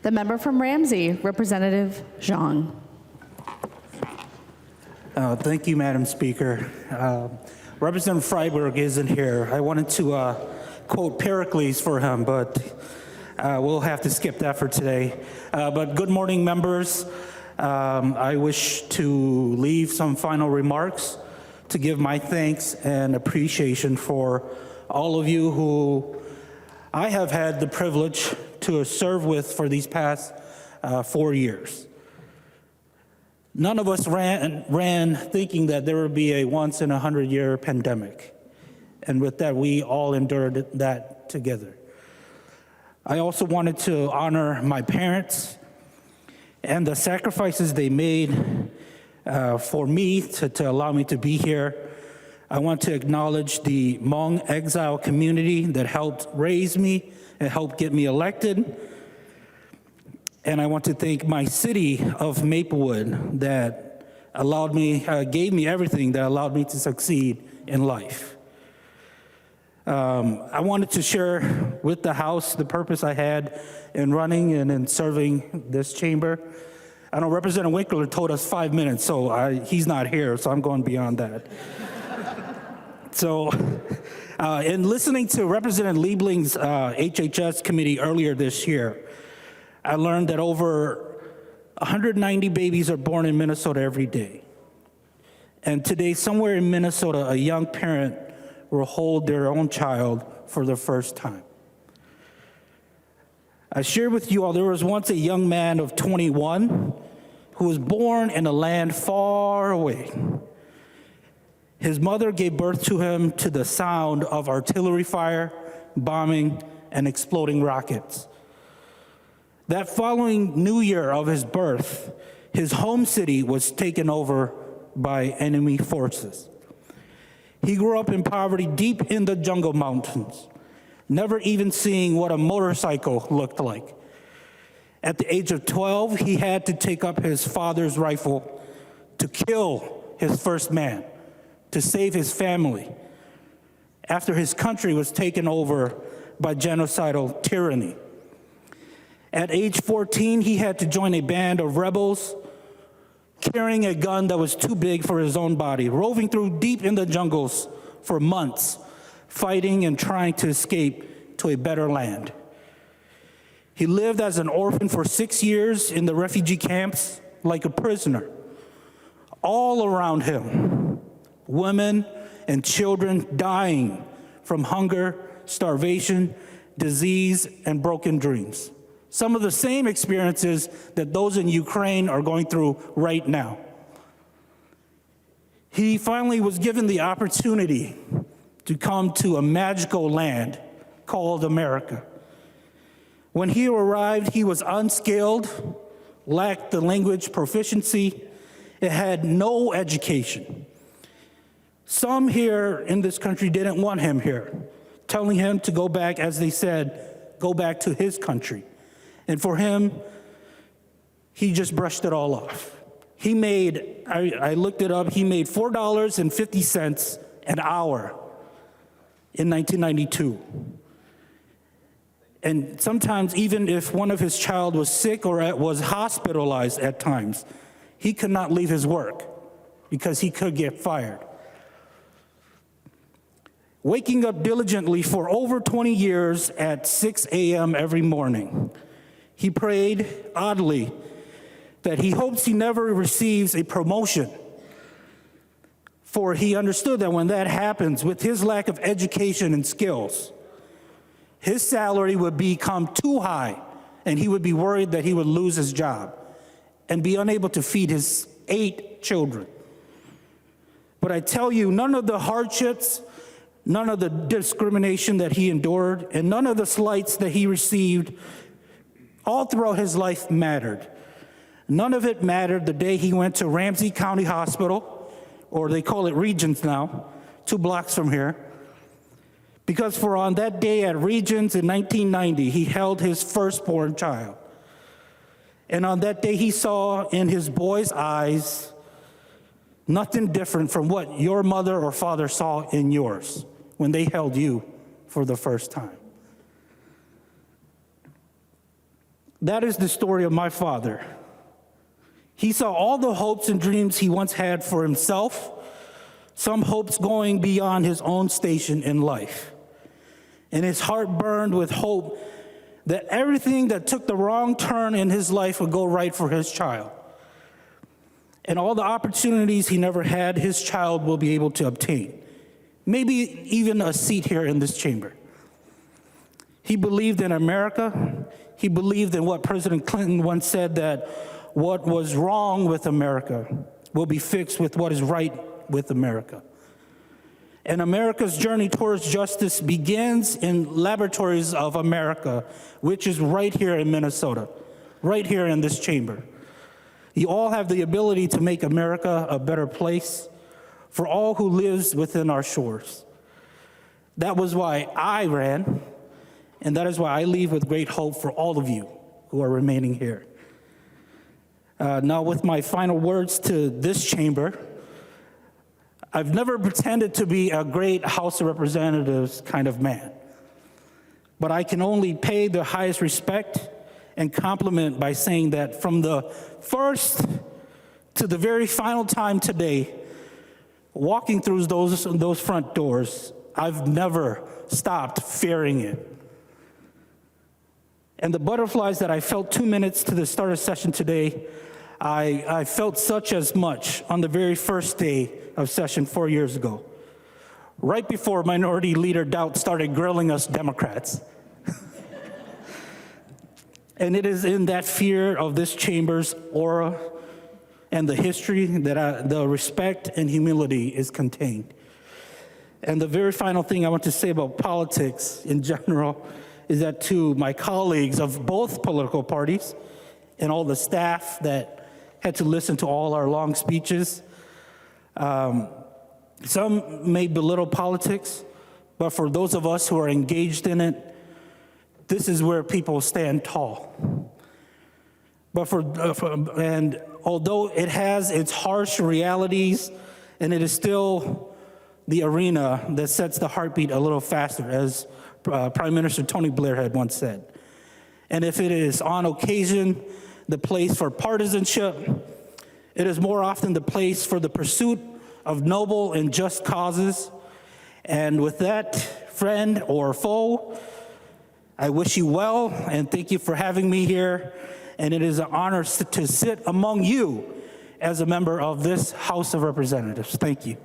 The member from Ramsey, Representative Zhang. Thank you, Madam Speaker. Representative Freiberg isn't here. I wanted to quote Pericles for him, but we'll have to skip that for today. But good morning, members. I wish to leave some final remarks to give my thanks and appreciation for all of you who I have had the privilege to serve with for these past 4 years. None of us ran thinking that there would be a once in 100-year pandemic. And with that, we all endured that together. I also wanted to honor my parents and the sacrifices they made for me to allow me to be here. I want to acknowledge the Hmong exile community that helped raise me and helped get me elected. And I want to thank my city of Maplewood that allowed me, gave me everything that allowed me to succeed in life. I wanted to share with the House the purpose I had in running and in serving this chamber. I know Representative Winkler told us 5 minutes, so he's not here, so I'm going beyond that. So, in listening to Representative Liebling's HHS committee earlier this year, I learned that over 190 babies are born in Minnesota every day. And today, somewhere in Minnesota, a young parent will hold their own child for the first time. I shared with you all, there was once a young man of 21 who was born in a land far away. His mother gave birth to him to the sound of artillery fire, bombing, and exploding rockets. That following new year of his birth, his home city was taken over by enemy forces. He grew up in poverty deep in the jungle mountains, never even seeing what a motorcycle looked like. At the age of 12, he had to take up his father's rifle to kill his first man, to save his family, after his country was taken over by genocidal tyranny. At age 14, he had to join a band of rebels carrying a gun that was too big for his own body, roving through deep in the jungles for months, fighting and trying to escape to a better land. He lived as an orphan for 6 years in the refugee camps like a prisoner. All around him, women and children dying from hunger, starvation, disease, and broken dreams. Some of the same experiences that those in Ukraine are going through right now. He finally was given the opportunity to come to a magical land called America. When he arrived, he was unskilled, lacked the language proficiency, and had no education. Some here in this country didn't want him here, telling him to go back, as they said, go back to his country. And for him, he just brushed it all off. He made, I looked it up, he made $4.50 an hour in 1992. And sometimes, even if one of his child was sick or was hospitalized at times, he could not leave his work because he could get fired. Waking up diligently for over 20 years at 6 a.m. every morning, he prayed, oddly, that he hopes he never receives a promotion. For he understood that when that happens, with his lack of education and skills, his salary would become too high, and he would be worried that he would lose his job and be unable to feed his 8 children. But I tell you, none of the hardships, none of the discrimination that he endured, and none of the slights that he received all throughout his life mattered. None of it mattered the day he went to Ramsey County Hospital, or they call it Regions now, 2 blocks from here. Because for on that day at Regions in 1990, he held his firstborn child. And on that day, he saw in his boy's eyes nothing different from what your mother or father saw in yours when they held you for the first time. That is the story of my father. He saw all the hopes and dreams he once had for himself, some hopes going beyond his own station in life. And his heart burned with hope that everything that took the wrong turn in his life would go right for his child. And all the opportunities he never had, his child will be able to obtain. Maybe even a seat here in this chamber. He believed in America. He believed in what President Clinton once said, that what was wrong with America will be fixed with what is right with America. And America's journey towards justice begins in Laboratories of America, which is right here in Minnesota, right here in this chamber. You all have the ability to make America a better place for all who lives within our shores. That was why I ran, and that is why I leave with great hope for all of you who are remaining here. Now, with my final words to this chamber, I've never pretended to be a great House of Representatives kind of man, but I can only pay the highest respect and compliment by saying that from the first to the very final time today, walking through those front doors, I've never stopped fearing it. And the butterflies that I felt 2 minutes to the start of session today, I felt such as much on the very first day of session 4 years ago, right before Minority Leader Doubt started grilling us Democrats. And it is in that fear of this chamber's aura and the history that the respect and humility is contained. And the very final thing I want to say about politics in general is that to my colleagues of both political parties and all the staff that had to listen to all our long speeches, some may belittle politics, but for those of us who are engaged in it, this is where people stand tall. But and although it has its harsh realities, and it is still the arena that sets the heartbeat a little faster, as Prime Minister Tony Blair had once said. And if it is on occasion the place for partisanship, it is more often the place for the pursuit of noble and just causes. And with that, friend or foe, I wish you well, and thank you for having me here. And it is an honor to sit among you as a member of this House of Representatives. Thank you.